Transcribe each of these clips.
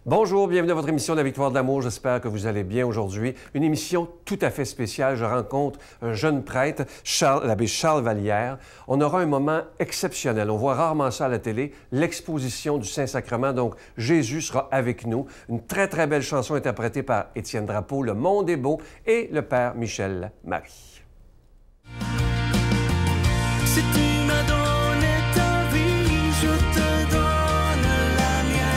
Bonjour, bienvenue à votre émission de la Victoire de l'amour. J'espère que vous allez bien aujourd'hui. Une émission tout à fait spéciale. Je rencontre un jeune prêtre, l'abbé Charles Vallière. On aura un moment exceptionnel. On voit rarement ça à la télé, l'exposition du Saint-Sacrement. Donc, Jésus sera avec nous. Une très, très belle chanson interprétée par Étienne Drapeau, Le monde est beau, et le Père Michel Marie. Si tu me donnes ta vie, je te donne la mienne.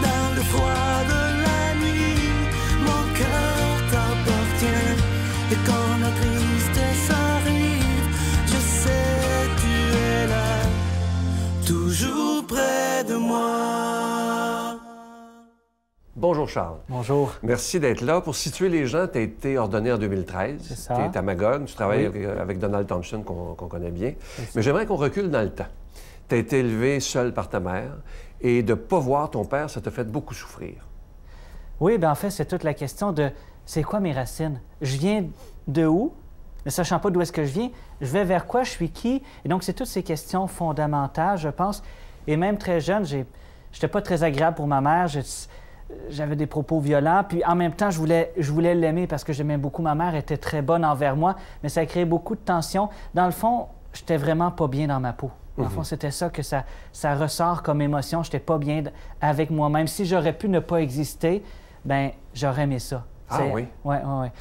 Dans le froid de la nuit, mon cœur t'appartient. Et quand la tristesse arrive, je sais tu es là, toujours près de moi. Bonjour Charles. Bonjour. Merci d'être là. Pour situer les gens, tu as été ordonné en 2013. C'est ça. Tu es à Magog, tu travailles Oui. avec Donald Thompson, qu'on connaît bien. Mais j'aimerais qu'on recule dans le temps. Tu as été élevé seul par ta mère et de ne pas voir ton père, ça t'a fait beaucoup souffrir. Oui, bien en fait, c'est toute la question de c'est quoi mes racines? Je viens de où? Ne sachant pas d'où est-ce que je viens, je vais vers quoi? Je suis qui? Et donc, c'est toutes ces questions fondamentales, je pense. Et même très jeune, j'étais pas très agréable pour ma mère. J'avais des propos violents, puis en même temps, je voulais l'aimer parce que j'aimais beaucoup ma mère, elle était très bonne envers moi, mais ça a créé beaucoup de tensions. Dans le fond, j'étais vraiment pas bien dans ma peau. Dans le fond, c'était ça que ça ressort comme émotion. J'étais pas bien avec moi-même. Si j'aurais pu ne pas exister, ben j'aurais aimé ça. Ah oui? Oui.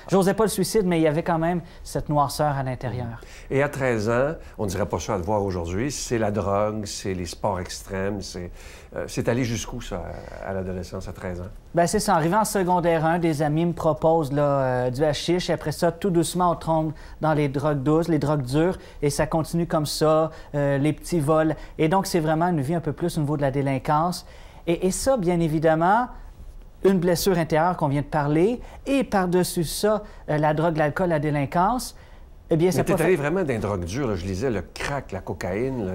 J'osais pas le suicide, mais il y avait quand même cette noirceur à l'intérieur. Et à 13 ans, on ne dirait pas ça à le voir aujourd'hui, c'est la drogue, c'est les sports extrêmes, c'est allé jusqu'où, ça, à l'adolescence, à 13 ans? Bien, c'est ça. Arrivé en secondaire 1, des amis me proposent du hashish. Et après ça, tout doucement, on tombe dans les drogues douces, les drogues dures. Et ça continue comme ça, les petits vols. Et donc, c'est vraiment une vie un peu plus au niveau de la délinquance. Et ça, bien évidemment, une blessure intérieure qu'on vient de parler. Et par-dessus ça, la drogue, l'alcool, la délinquance. Eh bien, Mais ça t'es peut allé vraiment dans les drogues dures, là. Je lisais le crack, la cocaïne.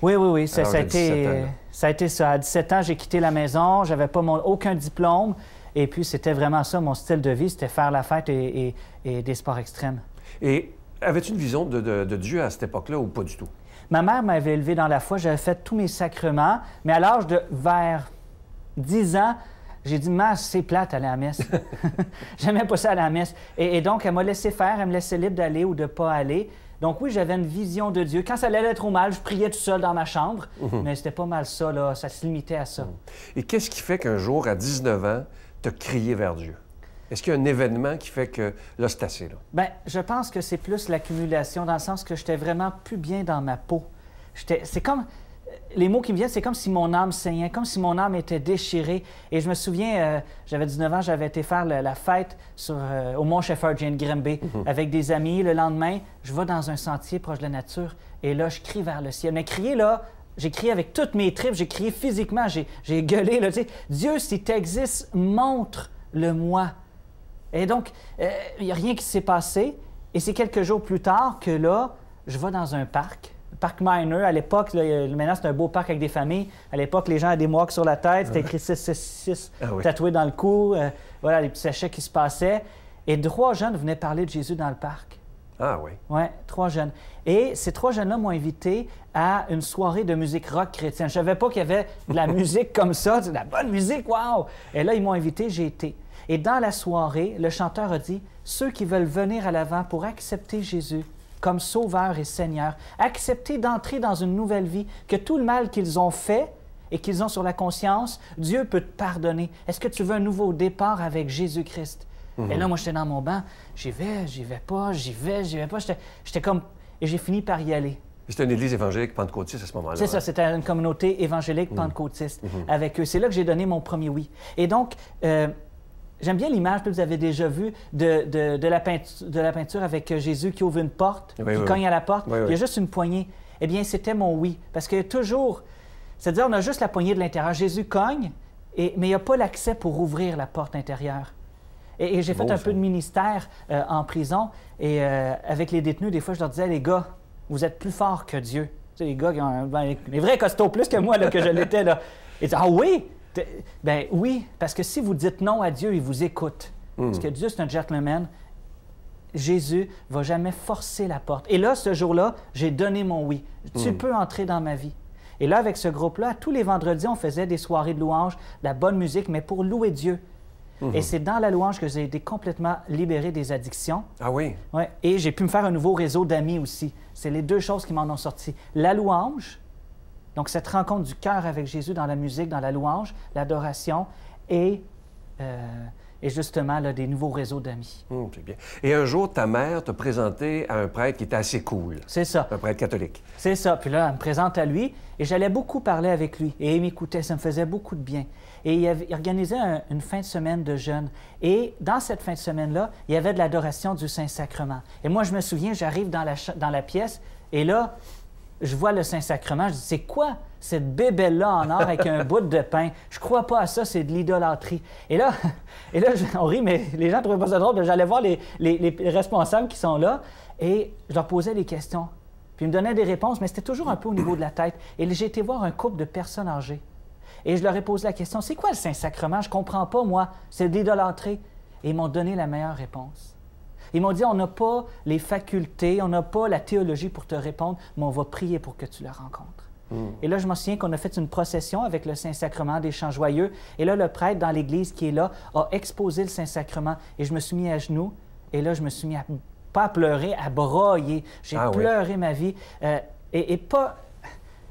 Oui. Ça Alors, a j'ai 17 ans, là. ça a été ça. À 17 ans, j'ai quitté la maison. J'avais pas aucun diplôme. Et puis, c'était vraiment ça, mon style de vie. C'était faire la fête et des sports extrêmes. Et avais-tu une vision de Dieu à cette époque-là ou pas du tout? Ma mère m'avait élevé dans la foi. J'avais fait tous mes sacrements. Mais à l'âge de vers 10 ans, j'ai dit, « c'est plate aller à la messe. » J'aimais pas ça aller à la messe. Et donc, elle m'a laissé faire. Elle me laissait libre d'aller ou de pas aller. Donc oui, j'avais une vision de Dieu. Quand ça allait trop mal, je priais tout seul dans ma chambre. Mais c'était pas mal ça, là. Ça se limitait à ça. Et qu'est-ce qui fait qu'un jour, à 19 ans, tu as crié vers Dieu? Est-ce qu'il y a un événement qui fait que là, c'est assez, là? Bien, je pense que c'est plus l'accumulation, dans le sens que j'étais vraiment plus bien dans ma peau. C'est comme... Les mots qui me viennent, c'est comme si mon âme saignait, comme si mon âme était déchirée. Et je me souviens, j'avais 19 ans, j'avais été faire la fête au Mont Shepherd, Jane Grimby, avec des amis. Le lendemain, je vais dans un sentier proche de la nature et là, je crie vers le ciel. Mais crier, là, j'ai crié avec toutes mes tripes, j'ai crié physiquement, j'ai gueulé, là, tu sais, « Dieu, si tu existes, montre-le-moi. » Et donc, il n'y a rien qui s'est passé. Et c'est quelques jours plus tard que là, je vais dans un parc. Parc Minor, à l'époque, maintenant c'est un beau parc avec des familles. À l'époque, les gens avaient des mohawks sur la tête, c'était écrit 666 tatoué dans le cou. Voilà, les petits sachets qui se passaient. Et 3 jeunes venaient parler de Jésus dans le parc. Ah oui? Oui, 3 jeunes. Et ces 3 jeunes-là m'ont invité à une soirée de musique rock chrétienne. Je ne savais pas qu'il y avait de la musique comme ça, de la bonne musique, wow! Et là, ils m'ont invité, j'ai été. Et dans la soirée, le chanteur a dit, « Ceux qui veulent venir à l'avant pour accepter Jésus comme Sauveur et Seigneur, accepter d'entrer dans une nouvelle vie, que tout le mal qu'ils ont fait et qu'ils ont sur la conscience, Dieu peut te pardonner. Est-ce que tu veux un nouveau départ avec Jésus-Christ? » Et là, moi, j'étais dans mon banc. J'y vais pas. J'étais comme... Et j'ai fini par y aller. C'était une église évangélique pentecôtiste à ce moment-là. C'est ça, c'était une communauté évangélique pentecôtiste avec eux. C'est là que j'ai donné mon premier oui. Et donc... j'aime bien l'image que vous avez déjà vue de la peinture avec Jésus qui ouvre une porte, qui cogne à la porte. Il y a juste une poignée. Eh bien, c'était mon oui. Parce que toujours, c'est-à-dire, on a juste la poignée de l'intérieur. Jésus cogne, mais il n'y a pas l'accès pour ouvrir la porte intérieure. Et j'ai fait un peu de ministère en prison. Et avec les détenus, des fois, je leur disais, les gars, vous êtes plus forts que Dieu. Tu sais, les gars qui ont les vrais costauds plus que moi, là, que je l'étais. Là. Ils disent, ah oui? Ben oui, parce que si vous dites non à Dieu, il vous écoute. Parce que Dieu, c'est un gentleman. Jésus ne va jamais forcer la porte. Et là, ce jour-là, j'ai donné mon oui. Tu peux entrer dans ma vie. Et là, avec ce groupe-là, tous les vendredis, on faisait des soirées de louange, de la bonne musique, mais pour louer Dieu. Et c'est dans la louange que j'ai été complètement libéré des addictions. Ah oui? Ouais. Et j'ai pu me faire un nouveau réseau d'amis aussi. C'est les deux choses qui m'en ont sorti. La louange, donc cette rencontre du cœur avec Jésus dans la musique, dans la louange, l'adoration, et justement là, des nouveaux réseaux d'amis. C'est bien. Et un jour, ta mère t'a présenté à un prêtre qui était assez cool. C'est ça. Un prêtre catholique. C'est ça. Puis là, elle me présente à lui et j'allais beaucoup parler avec lui. Et il m'écoutait, ça me faisait beaucoup de bien. Et il organisait une fin de semaine de jeûne. Et dans cette fin de semaine-là, il y avait de l'adoration du Saint-Sacrement. Et moi, je me souviens, j'arrive dans la pièce et là, je vois le Saint-Sacrement. Je dis, c'est quoi cette bébelle-là en or avec un bout de pain? Je crois pas à ça, c'est de l'idolâtrie. Et là, on rit, mais les gens ne trouvaient pas ça drôle. J'allais voir les responsables qui sont là et je leur posais des questions. Puis ils me donnaient des réponses, mais c'était toujours un peu au niveau de la tête. Et j'ai été voir un couple de personnes âgées. Et je leur ai posé la question, c'est quoi le Saint-Sacrement? Je ne comprends pas, moi. C'est de l'idolâtrie. Et ils m'ont donné la meilleure réponse. Ils m'ont dit, on n'a pas les facultés, on n'a pas la théologie pour te répondre, mais on va prier pour que tu le rencontres. Et là, je me souviens qu'on a fait une procession avec le Saint-Sacrement des Chants Joyeux. Et là, le prêtre dans l'église qui est là a exposé le Saint-Sacrement. Et je me suis mis à genoux. Et là, je me suis mis pas à pleurer, à brailler. J'ai pleuré ma vie. Et pas...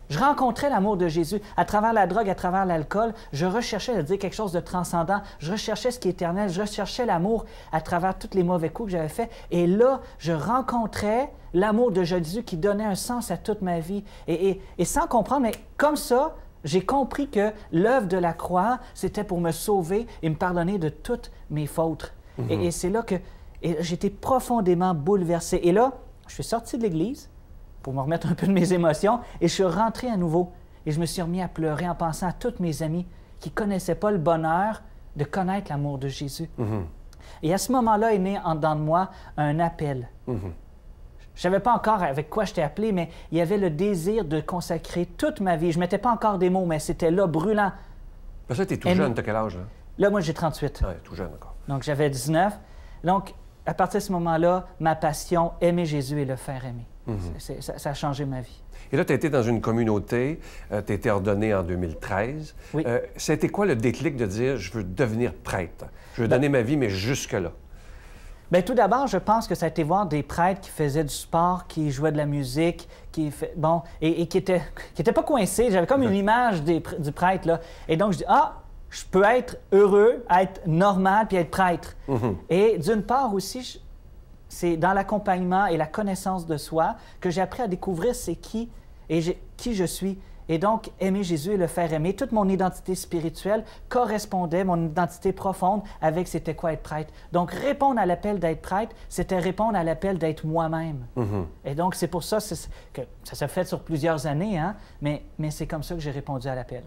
Je rencontrais l'amour de Jésus. À travers la drogue, à travers l'alcool, je recherchais à dire quelque chose de transcendant. Je recherchais ce qui est éternel. Je recherchais l'amour à travers tous les mauvais coups que j'avais faits. Et là, je rencontrais l'amour de Jésus qui donnait un sens à toute ma vie. Et sans comprendre, mais comme ça, j'ai compris que l'œuvre de la croix, c'était pour me sauver et me pardonner de toutes mes fautes. Et c'est là que j'étais profondément bouleversé. Et là, je suis sorti de l'Église pour me remettre un peu de mes émotions, et je suis rentré à nouveau. Et je me suis remis à pleurer en pensant à tous mes amis qui ne connaissaient pas le bonheur de connaître l'amour de Jésus. Et à ce moment-là est né en dedans de moi un appel. Je ne savais pas encore avec quoi je t'ai appelé, mais il y avait le désir de consacrer toute ma vie. Je ne mettais pas encore des mots, mais c'était là, brûlant. Parce que tu es tout jeune, tu as quel âge, là? Là, moi, j'ai 38. Oui, tout jeune encore. Donc, j'avais 19. Donc, à partir de ce moment-là, ma passion, aimer Jésus et le faire aimer. Ça a changé ma vie. Et là, tu as été dans une communauté, tu as été ordonné en 2013. Oui. C'était quoi le déclic de dire « je veux devenir prêtre, je veux donner ma vie, mais jusque-là » ? Bien, tout d'abord, je pense que ça a été voir des prêtres qui faisaient du sport, qui jouaient de la musique, qui n'étaient pas coincés. J'avais comme une image du prêtre, là. Et donc, je dis « Ah, je peux être heureux, être normal, puis être prêtre. Et d'une part aussi, c'est dans l'accompagnement et la connaissance de soi que j'ai appris à découvrir c'est qui je suis. Et donc, aimer Jésus et le faire aimer. Toute mon identité spirituelle correspondait, mon identité profonde, avec c'était quoi être prêtre. Donc, répondre à l'appel d'être prêtre, c'était répondre à l'appel d'être moi-même. Et donc, c'est pour ça que ça s'est fait sur plusieurs années, hein, mais c'est comme ça que j'ai répondu à l'appel.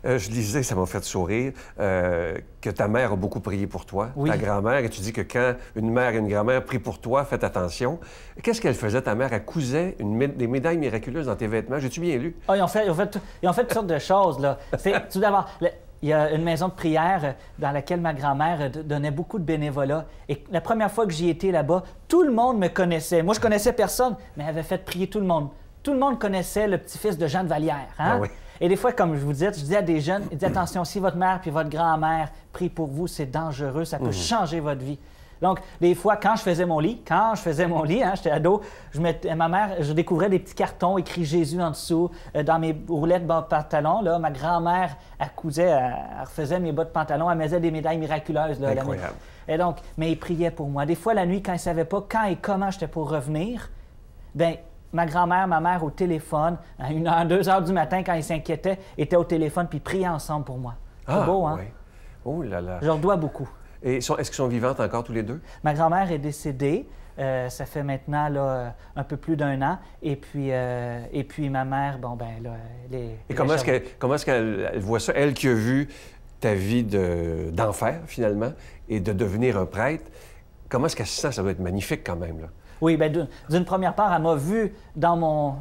Je disais, ça m'a fait sourire, que ta mère a beaucoup prié pour toi, ta grand-mère, et tu dis que quand une mère et une grand-mère prient pour toi, faites attention. Qu'est-ce qu'elle faisait, ta mère? Elle cousait des médailles miraculeuses dans tes vêtements. J'ai-tu bien lu? Ah, ils ont fait toutes sortes de choses, là. Tout d'abord, il y a une maison de prière dans laquelle ma grand-mère donnait beaucoup de bénévolat. Et la première fois que j'y étais là-bas, tout le monde me connaissait. Moi, je connaissais personne, mais elle avait fait prier tout le monde. Tout le monde connaissait le petit-fils de Jeanne Vallière. Hein? Ah oui. Et des fois, comme je vous disais, je disais à des jeunes, ils disaient, attention, si votre mère puis votre grand-mère prient pour vous, c'est dangereux, ça peut changer votre vie. Donc, des fois, quand je faisais mon lit, hein, j'étais ado, ma mère, je découvrais des petits cartons écrits Jésus en dessous, dans mes roulettes de pantalon. Là, ma grand-mère, elle cousait, elle refaisait mes bas de pantalon, elle mettait des médailles miraculeuses. Là, incroyable. Et donc, mais ils priaient pour moi. Des fois, la nuit, quand ils ne savaient pas quand et comment j'étais pour revenir, bien, ma grand-mère, ma mère au téléphone, à 1h, 2h du matin, quand ils s'inquiétaient, étaient au téléphone puis priaient ensemble pour moi. C'est beau, hein? Oui. Oh là là. Je leur dois beaucoup. Et est-ce qu'ils sont vivantes encore tous les deux? Ma grand-mère est décédée. Ça fait maintenant là, un peu plus d'1 an. Et puis ma mère, bon, ben là, elle est... Et comment est-ce qu'elle voit ça? Elle qui a vu ta vie d'enfer, finalement, et de devenir un prêtre, comment est-ce qu'elle se sent? Ça doit être magnifique quand même, là. Oui, bien, d'une première part, elle m'a vu dans mon...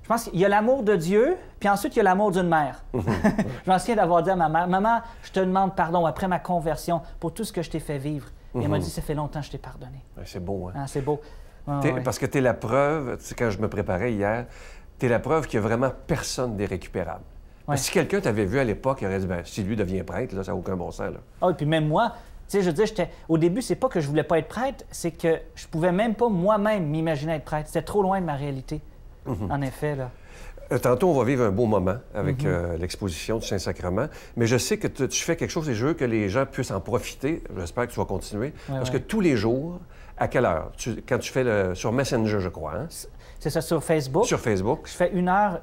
Je pense qu'il y a l'amour de Dieu, puis ensuite, il y a l'amour d'une mère. Je m'en souviens d'avoir dit à ma mère, « Maman, je te demande pardon après ma conversion pour tout ce que je t'ai fait vivre. » Et elle m'a dit, « Ça fait longtemps que je t'ai pardonné. » C'est beau, hein? Ah, c'est beau. Parce que tu es la preuve, tu sais, quand je me préparais hier, tu es la preuve qu'il n'y a vraiment personne d'irrécupérable. Parce que si quelqu'un t'avait vu à l'époque, il aurait dit, ben, si lui devient prêtre, là, ça n'a aucun bon sens. Là. Ah, et puis même moi, tu sais, je veux dire, au début, c'est pas que je voulais pas être prêtre, c'est que je pouvais même pas moi-même m'imaginer être prêtre. C'était trop loin de ma réalité, en effet, là. Tantôt, on va vivre un beau moment avec l'exposition du Saint-Sacrement, mais je sais que tu fais quelque chose et je veux que les gens puissent en profiter. J'espère que tu vas continuer. Parce que tous les jours, à quelle heure? Quand tu fais sur Messenger, je crois, hein? C'est ça, sur Facebook. Sur Facebook. Je fais une heure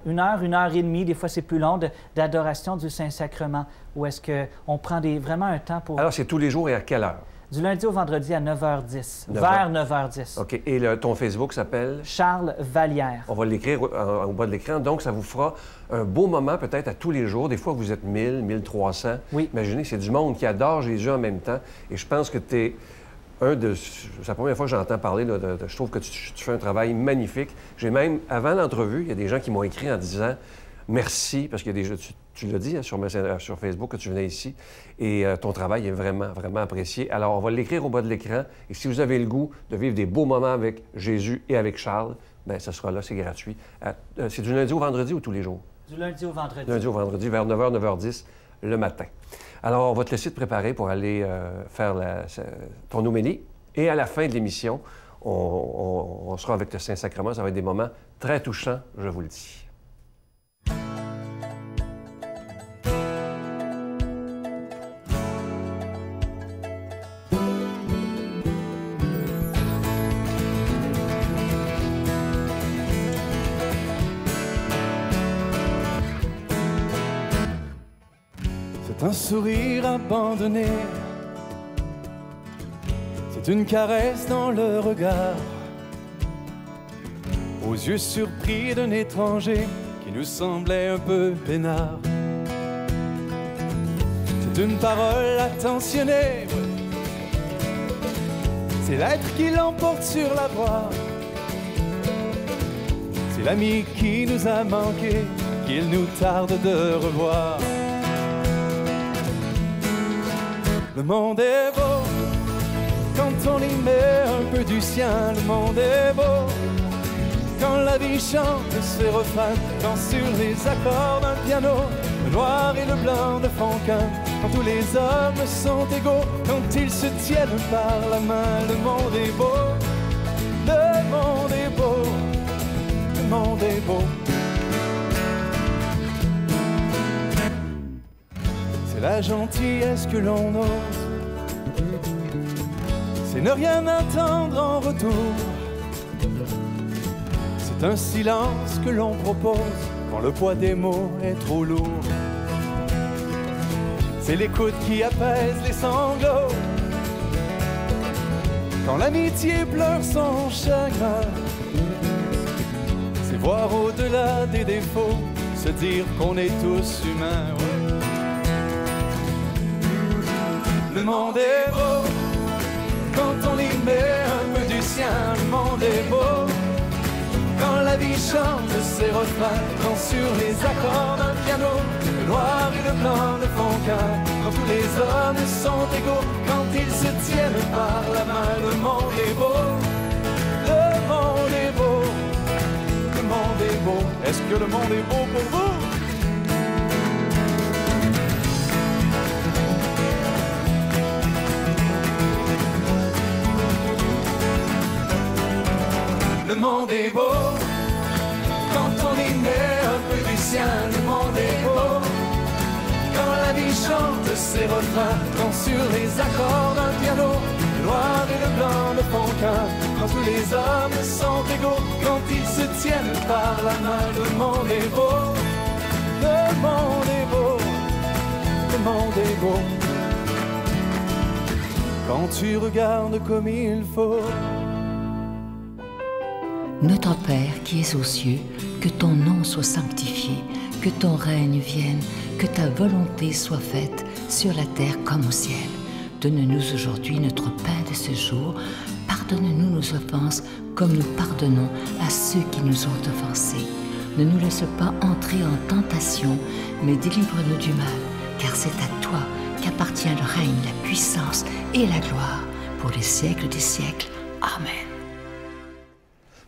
et demie, des fois c'est plus long, d'adoration du Saint-Sacrement, où est-ce qu'on prend vraiment un temps pour... Alors, c'est tous les jours et à quelle heure? Du lundi au vendredi à 9h10, vers 9h10. OK. Et ton Facebook s'appelle? Charles Vallière. On va l'écrire au bas de l'écran. Donc, ça vous fera un beau moment peut-être à tous les jours. Des fois, vous êtes 1000, 1300. Oui. Imaginez, c'est du monde qui adore Jésus en même temps. Et je pense que tu es c'est la première fois que j'entends parler, là, je trouve que tu fais un travail magnifique. J'ai même, avant l'entrevue, il y a des gens qui m'ont écrit en disant merci, parce qu'il y a des tu l'as dit hein, sur Facebook que tu venais ici, et ton travail est vraiment, vraiment apprécié. Alors, on va l'écrire au bas de l'écran, et si vous avez le goût de vivre des beaux moments avec Jésus et avec Charles, bien, ça sera là, c'est gratuit. C'est du lundi au vendredi ou tous les jours? Du lundi au vendredi. Lundi au vendredi, vers 9h, 9h10 le matin. Alors, on va te laisser te préparer pour aller faire ton homélie. Et à la fin de l'émission, on sera avec le Saint-Sacrement. Ça va être des moments très touchants, je vous le dis. Un sourire abandonné, c'est une caresse dans le regard, aux yeux surpris d'un étranger qui nous semblait un peu peinard. C'est une parole attentionnée, c'est l'être qui l'emporte sur la voie, c'est l'ami qui nous a manqué, qu'il nous tarde de revoir. Le monde est beau quand on y met un peu du sien. Le monde est beau quand la vie chante ses refrains, quand sur les accords d'un piano, le noir et le blanc ne font qu'un. Quand tous les hommes sont égaux, quand ils se tiennent par la main. Le monde est beau, le monde est beau, le monde est beau. C'est la gentillesse que l'on ose, c'est ne rien attendre en retour. C'est un silence que l'on propose quand le poids des mots est trop lourd. C'est l'écoute qui apaise les sanglots, quand l'amitié pleure son chagrin. C'est voir au-delà des défauts, se dire qu'on est tous humains. Ouais. Le monde est beau quand on y met un peu du sien. Le monde est beau quand la vie chante ses refrains, quand sur les accords d'un piano, le noir et le blanc ne font qu'un. Quand tous les hommes sont égaux, quand ils se tiennent par la main. Le monde est beau, le monde est beau, le monde est beau. Est-ce que le monde est beau pour vous? Le monde est beau quand on y met un peu du sien. Le monde est beau quand la vie chante ses refrains, quand sur les accords d'un piano, le noir et le blanc ne font qu'un. Quand tous les hommes sont égaux, quand ils se tiennent par la main. Le monde est beau, le monde est beau, le monde est beau. Quand tu regardes comme il faut. Notre Père qui es aux cieux, que ton nom soit sanctifié, que ton règne vienne, que ta volonté soit faite sur la terre comme au ciel. Donne-nous aujourd'hui notre pain de ce jour. Pardonne-nous nos offenses comme nous pardonnons à ceux qui nous ont offensés. Ne nous laisse pas entrer en tentation, mais délivre-nous du mal, car c'est à toi qu'appartient le règne, la puissance et la gloire pour les siècles des siècles. Amen.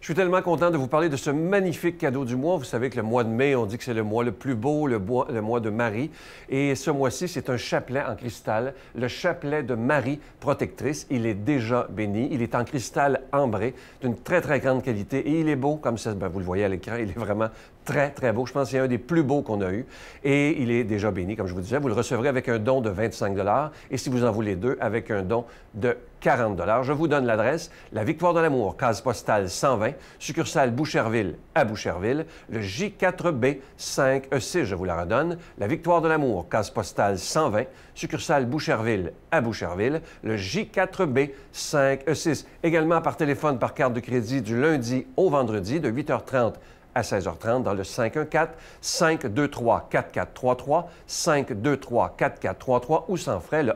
Je suis tellement content de vous parler de ce magnifique cadeau du mois. Vous savez que le mois de mai, on dit que c'est le mois le plus beau, le mois de Marie. Et ce mois-ci, c'est un chapelet en cristal, le chapelet de Marie protectrice. Il est déjà béni. Il est en cristal ambré, d'une très, très grande qualité. Et il est beau, comme ça, vous le voyez à l'écran, il est vraiment très, très beau. Je pense que c'est un des plus beaux qu'on a eu. Et il est déjà béni, comme je vous disais. Vous le recevrez avec un don de 25 $ et si vous en voulez deux, avec un don de 40 $. Je vous donne l'adresse, la Victoire de l'Amour, case postale 120, succursale Boucherville à Boucherville, le J4B 5E6, je vous la redonne, la Victoire de l'Amour, case postale 120, succursale Boucherville à Boucherville, le J4B 5E6. Également par téléphone, par carte de crédit du lundi au vendredi de 8h30 à 16h30 dans le 514-523-4433, 523-4433 ou sans frais le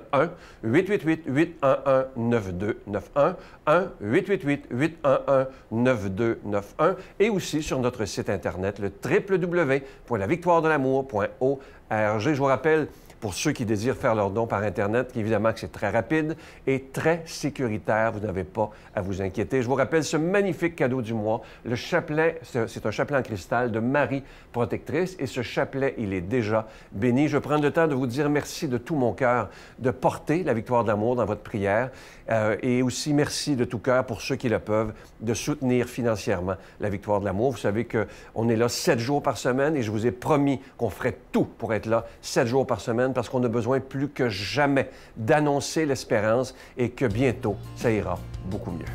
1-888-811-9291, 1-888-811-9291 et aussi sur notre site Internet le www.lavictoiredelamour.org. Je vous rappelle, pour ceux qui désirent faire leur don par Internet, évidemment que c'est très rapide et très sécuritaire. Vous n'avez pas à vous inquiéter. Je vous rappelle ce magnifique cadeau du mois. Le chapelet, c'est un chapelet en cristal de Marie protectrice et ce chapelet, il est déjà béni. Je prends le temps de vous dire merci de tout mon cœur de porter la victoire de l'amour dans votre prière et aussi merci de tout cœur pour ceux qui le peuvent de soutenir financièrement la victoire de l'amour. Vous savez qu'on est là 7 jours par semaine et je vous ai promis qu'on ferait tout pour être là 7 jours par semaine parce qu'on a besoin plus que jamais d'annoncer l'espérance et que bientôt, ça ira beaucoup mieux.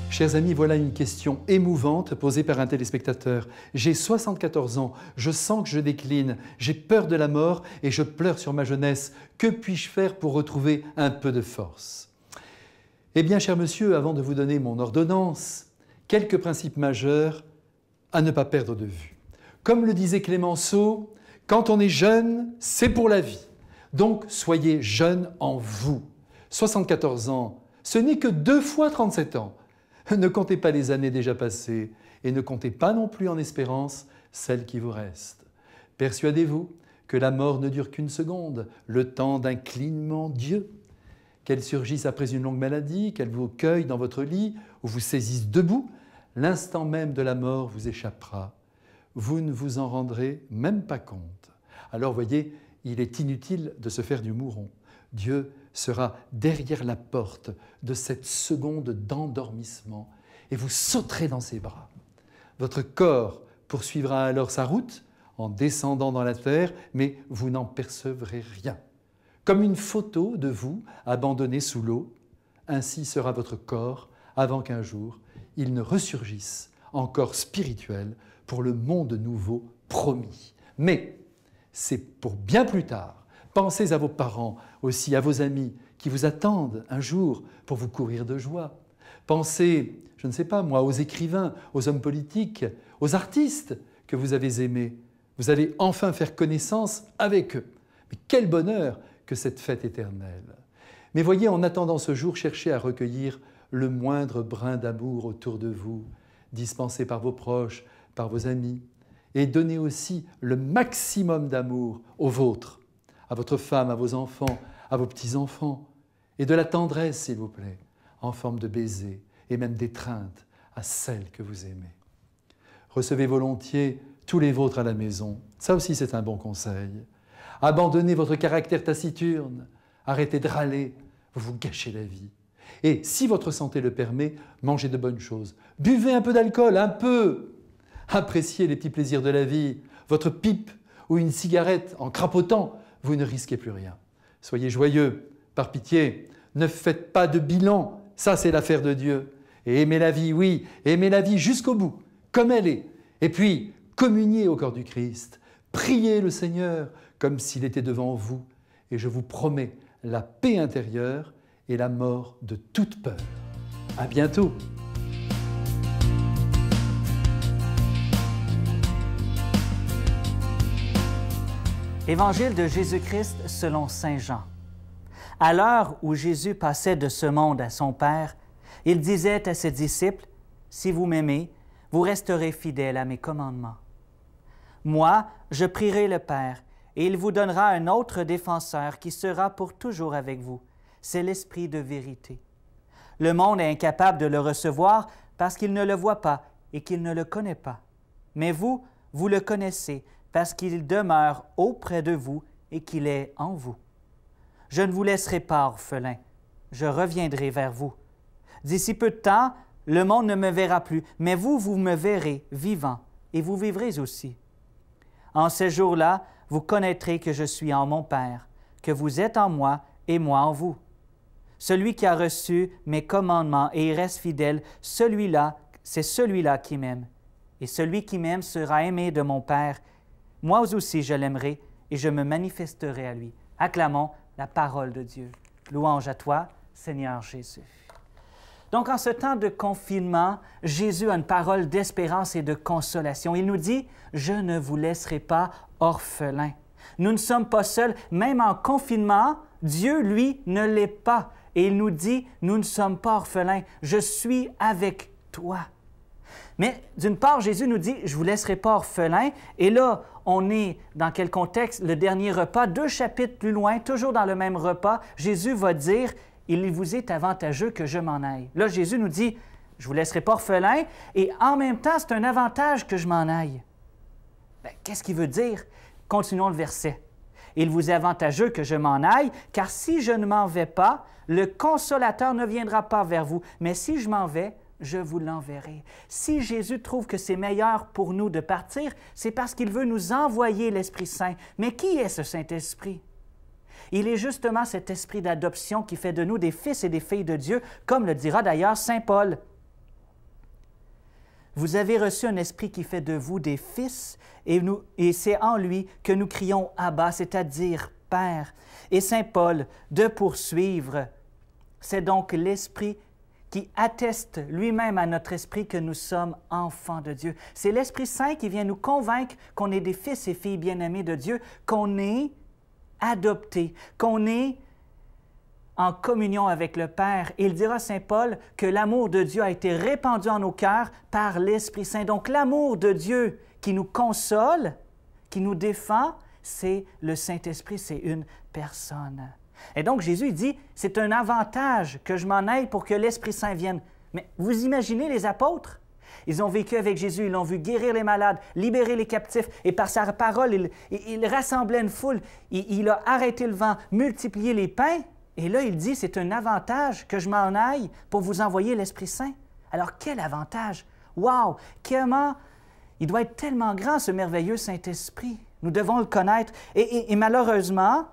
Chers amis, voilà une question émouvante posée par un téléspectateur. J'ai 74 ans, je sens que je décline, j'ai peur de la mort et je pleure sur ma jeunesse. Que puis-je faire pour retrouver un peu de force? Eh bien, cher monsieur, avant de vous donner mon ordonnance, quelques principes majeurs à ne pas perdre de vue. Comme le disait Clémenceau, quand on est jeune, c'est pour la vie. Donc, soyez jeune en vous. 74 ans, ce n'est que 2 fois 37 ans. Ne comptez pas les années déjà passées et ne comptez pas non plus en espérance celles qui vous restent. Persuadez-vous que la mort ne dure qu'une seconde, le temps d'un clignement d'yeux. Qu'elle surgisse après une longue maladie, qu'elle vous cueille dans votre lit ou vous saisisse debout, l'instant même de la mort vous échappera. Vous ne vous en rendrez même pas compte. Alors voyez, il est inutile de se faire du mouron. Dieu sera derrière la porte de cette seconde d'endormissement et vous sauterez dans ses bras. Votre corps poursuivra alors sa route en descendant dans la terre, mais vous n'en percevrez rien. Comme une photo de vous abandonnée sous l'eau, ainsi sera votre corps avant qu'un jour il ne ressurgisse en corps spirituel pour le monde nouveau promis. Mais c'est pour bien plus tard. Pensez à vos parents, aussi à vos amis qui vous attendent un jour pour vous courir de joie. Pensez, je ne sais pas moi, aux écrivains, aux hommes politiques, aux artistes que vous avez aimés. Vous allez enfin faire connaissance avec eux. Mais quel bonheur que cette fête éternelle! Mais voyez, en attendant ce jour, cherchez à recueillir le moindre brin d'amour autour de vous, dispensé par vos proches, par vos amis, et donnez aussi le maximum d'amour aux vôtres, à votre femme, à vos enfants, à vos petits-enfants, et de la tendresse, s'il vous plaît, en forme de baiser et même d'étreinte à celle que vous aimez. Recevez volontiers tous les vôtres à la maison. Ça aussi, c'est un bon conseil. Abandonnez votre caractère taciturne, arrêtez de râler, vous vous gâchez la vie. Et si votre santé le permet, mangez de bonnes choses. Buvez un peu d'alcool, un peu. Appréciez les petits plaisirs de la vie, votre pipe ou une cigarette en crapotant. Vous ne risquez plus rien. Soyez joyeux, par pitié, ne faites pas de bilan, ça c'est l'affaire de Dieu. Et aimez la vie, oui, aimez la vie jusqu'au bout, comme elle est. Et puis, communiez au corps du Christ, priez le Seigneur comme s'il était devant vous. Et je vous promets la paix intérieure et la mort de toute peur. À bientôt. Évangile de Jésus-Christ selon saint Jean. À l'heure où Jésus passait de ce monde à son Père, il disait à ses disciples, « Si vous m'aimez, vous resterez fidèles à mes commandements. Moi, je prierai le Père, et il vous donnera un autre défenseur qui sera pour toujours avec vous. C'est l'Esprit de vérité. Le monde est incapable de le recevoir parce qu'il ne le voit pas et qu'il ne le connaît pas. Mais vous, vous le connaissez parce qu'il demeure auprès de vous et qu'il est en vous. Je ne vous laisserai pas orphelin, je reviendrai vers vous. D'ici peu de temps, le monde ne me verra plus, mais vous, vous me verrez vivant et vous vivrez aussi. En ces jours-là, vous connaîtrez que je suis en mon Père, que vous êtes en moi et moi en vous. Celui qui a reçu mes commandements et y reste fidèle, celui-là, c'est celui-là qui m'aime. Et celui qui m'aime sera aimé de mon Père. Moi aussi, je l'aimerai et je me manifesterai à lui. Acclamons la parole de Dieu. Louange à toi, Seigneur Jésus. Donc, en ce temps de confinement, Jésus a une parole d'espérance et de consolation. Il nous dit « Je ne vous laisserai pas orphelins ». Nous ne sommes pas seuls. Même en confinement, Dieu, lui, ne l'est pas. Et il nous dit « Nous ne sommes pas orphelins. Je suis avec toi ». Mais d'une part, Jésus nous dit « Je ne vous laisserai pas orphelins ». Et là, on est dans quel contexte? Le dernier repas, 2 chapitres plus loin, toujours dans le même repas, Jésus va dire « Il vous est avantageux que je m'en aille ». Là, Jésus nous dit « Je ne vous laisserai pas orphelins » et en même temps, c'est un avantage que je m'en aille. Bien, qu'est-ce qu'il veut dire? Continuons le verset. « Il vous est avantageux que je m'en aille, car si je ne m'en vais pas, le Consolateur ne viendra pas vers vous, mais si je m'en vais, je vous l'enverrai. » Si Jésus trouve que c'est meilleur pour nous de partir, c'est parce qu'il veut nous envoyer l'Esprit Saint. Mais qui est ce Saint-Esprit? Il est justement cet esprit d'adoption qui fait de nous des fils et des filles de Dieu, comme le dira d'ailleurs saint Paul. Vous avez reçu un esprit qui fait de vous des fils, et c'est en lui que nous crions « Abba », c'est-à-dire « Père ». Et saint Paul, de poursuivre, c'est donc l'esprit qui atteste lui-même à notre esprit que nous sommes enfants de Dieu. C'est l'Esprit Saint qui vient nous convaincre qu'on est des fils et filles bien-aimés de Dieu, qu'on est adoptés, qu'on est en communion avec le Père. Il dira, saint Paul, que l'amour de Dieu a été répandu en nos cœurs par l'Esprit Saint. Donc l'amour de Dieu qui nous console, qui nous défend, c'est le Saint-Esprit, c'est une personne. Et donc Jésus dit, c'est un avantage que je m'en aille pour que l'Esprit Saint vienne. Mais vous imaginez les apôtres? Ils ont vécu avec Jésus, ils l'ont vu guérir les malades, libérer les captifs, et par sa parole, il rassemblait une foule, il a arrêté le vent, multiplié les pains, et là, il dit, c'est un avantage que je m'en aille pour vous envoyer l'Esprit Saint. Alors, quel avantage! Wow! Comment il doit être tellement grand, ce merveilleux Saint-Esprit. Nous devons le connaître. Et malheureusement,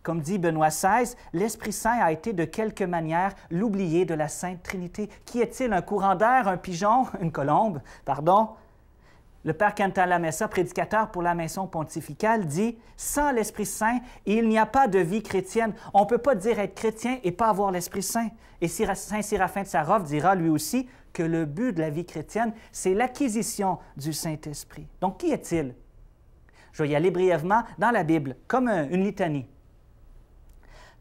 comme dit Benoît XVI, l'Esprit Saint a été de quelque manière l'oublié de la Sainte Trinité. Qui est-il? Un courant d'air, un pigeon, une colombe, pardon? Le Père Cantalamessa, prédicateur pour la Maison pontificale, dit « Sans l'Esprit Saint, il n'y a pas de vie chrétienne. On ne peut pas dire être chrétien et pas avoir l'Esprit Saint. » Et Saint Séraphin de Sarov dira lui aussi que le but de la vie chrétienne, c'est l'acquisition du Saint-Esprit. Donc, qui est-il? Je vais y aller brièvement dans la Bible, comme une litanie.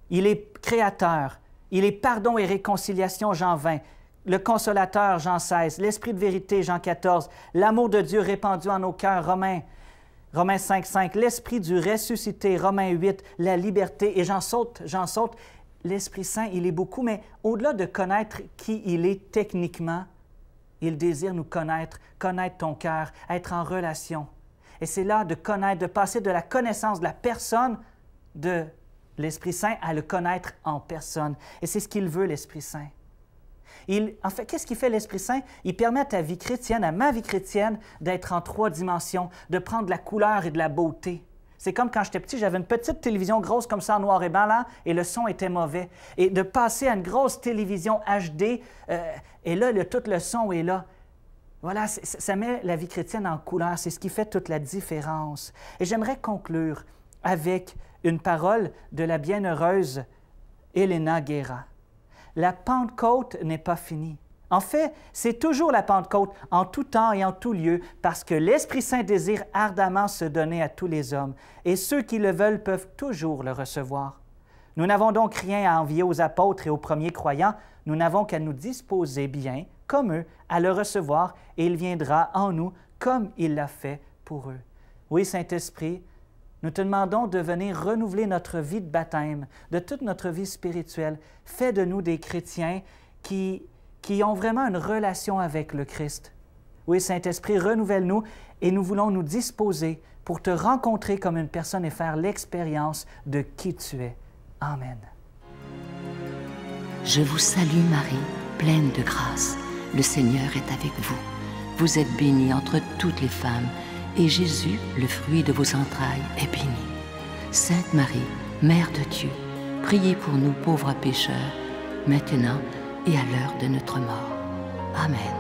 Il est créateur, il est pardon et réconciliation, Jean 20, le Consolateur, Jean 16, l'Esprit de vérité, Jean 14, l'amour de Dieu répandu en nos cœurs, Romains 5, l'Esprit du ressuscité, Romains 8, la liberté, et j'en saute, l'Esprit Saint, il est beaucoup, mais au-delà de connaître qui il est techniquement, il désire nous connaître ton cœur, être en relation. Et c'est là de connaître, de passer de la connaissance de la personne de l'Esprit Saint à le connaître en personne. Et c'est ce qu'il veut, l'Esprit Saint. En fait, qu'est-ce qu'il fait l'Esprit Saint? Il permet à ta vie chrétienne, à ma vie chrétienne, d'être en 3 dimensions, de prendre de la couleur et de la beauté. C'est comme quand j'étais petit, j'avais une petite télévision grosse comme ça en noir et blanc, là, et le son était mauvais. Et de passer à une grosse télévision HD, et là, tout le son est là. Voilà, ça met la vie chrétienne en couleur. C'est ce qui fait toute la différence. Et j'aimerais conclure avec une parole de la bienheureuse Elena Guerra. La Pentecôte n'est pas finie. En fait, c'est toujours la Pentecôte, en tout temps et en tout lieu, parce que l'Esprit Saint désire ardemment se donner à tous les hommes, et ceux qui le veulent peuvent toujours le recevoir. Nous n'avons donc rien à envier aux apôtres et aux premiers croyants, nous n'avons qu'à nous disposer bien, comme eux, à le recevoir, et il viendra en nous comme il l'a fait pour eux. Oui, Saint-Esprit, Nous te demandons de venir renouveler notre vie de baptême, de toute notre vie spirituelle. Fais de nous des chrétiens qui ont vraiment une relation avec le Christ. Oui, Saint-Esprit, renouvelle-nous et nous voulons nous disposer pour te rencontrer comme une personne et faire l'expérience de qui tu es. Amen. Je vous salue Marie, pleine de grâce. Le Seigneur est avec vous. Vous êtes bénie entre toutes les femmes, et Jésus, le fruit de vos entrailles, est béni. Sainte Marie, Mère de Dieu, priez pour nous pauvres pécheurs, maintenant et à l'heure de notre mort. Amen.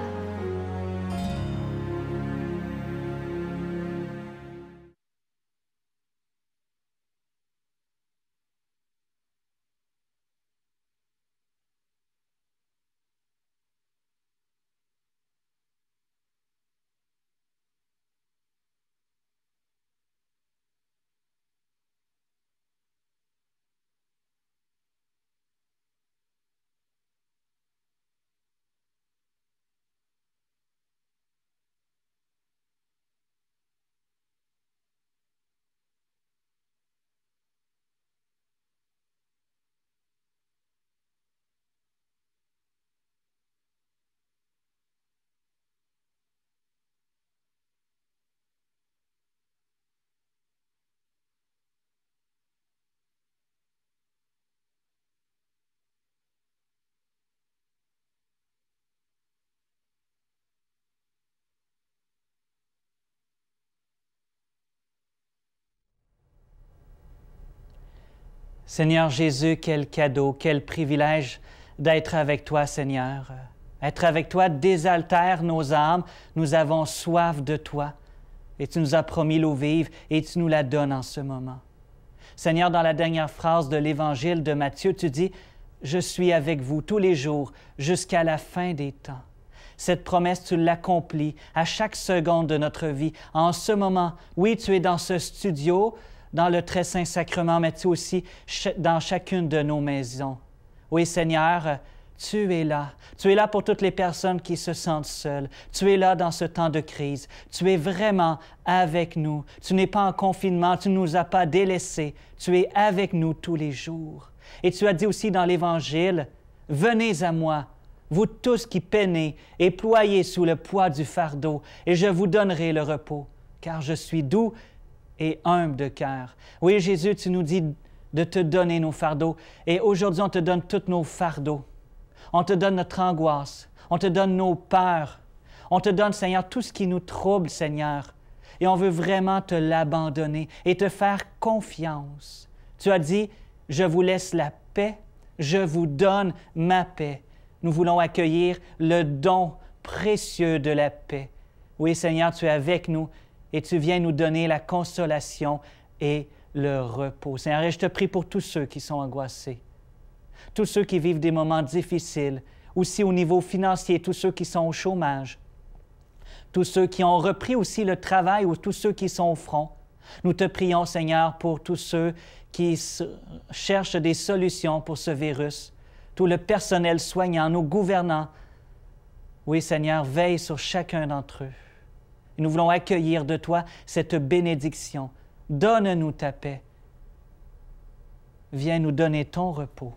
Seigneur Jésus, quel cadeau, quel privilège d'être avec toi, Seigneur. Être avec toi désaltère nos âmes. Nous avons soif de toi. Et tu nous as promis l'eau vive et tu nous la donnes en ce moment. Seigneur, dans la dernière phrase de l'Évangile de Matthieu, tu dis « Je suis avec vous tous les jours jusqu'à la fin des temps ». Cette promesse, tu l'accomplis à chaque seconde de notre vie. En ce moment, oui, tu es dans ce studio, dans le très saint sacrement, mais tu es aussi dans chacune de nos maisons. Oui, Seigneur, tu es là. Tu es là pour toutes les personnes qui se sentent seules. Tu es là dans ce temps de crise. Tu es vraiment avec nous. Tu n'es pas en confinement. Tu ne nous as pas délaissés. Tu es avec nous tous les jours. Et tu as dit aussi dans l'Évangile, « Venez à moi, vous tous qui peinez et ployez sous le poids du fardeau, et je vous donnerai le repos, car je suis doux et humble de cœur. » Oui, Jésus, tu nous dis de te donner nos fardeaux. Et aujourd'hui, on te donne tous nos fardeaux. On te donne notre angoisse. On te donne nos peurs. On te donne, Seigneur, tout ce qui nous trouble, Seigneur. Et on veut vraiment te l'abandonner et te faire confiance. Tu as dit, je vous laisse la paix, je vous donne ma paix. Nous voulons accueillir le don précieux de la paix. Oui, Seigneur, tu es avec nous. Et tu viens nous donner la consolation et le repos. Seigneur, et je te prie pour tous ceux qui sont angoissés, tous ceux qui vivent des moments difficiles, aussi au niveau financier, tous ceux qui sont au chômage, tous ceux qui ont repris aussi le travail ou tous ceux qui sont au front. Nous te prions, Seigneur, pour tous ceux qui cherchent des solutions pour ce virus, tout le personnel soignant, nos gouvernants. Oui, Seigneur, veille sur chacun d'entre eux. Et nous voulons accueillir de toi cette bénédiction. Donne-nous ta paix. Viens nous donner ton repos.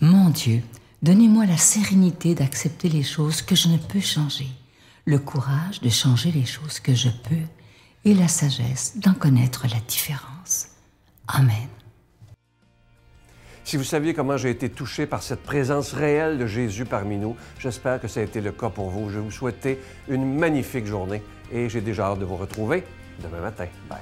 Mon Dieu, donnez-moi la sérénité d'accepter les choses que je ne peux changer, le courage de changer les choses que je peux et la sagesse d'en connaître la différence. Amen. Si vous saviez comment j'ai été touché par cette présence réelle de Jésus parmi nous, j'espère que ça a été le cas pour vous. Je vais vous souhaiter une magnifique journée et j'ai déjà hâte de vous retrouver demain matin. Bye.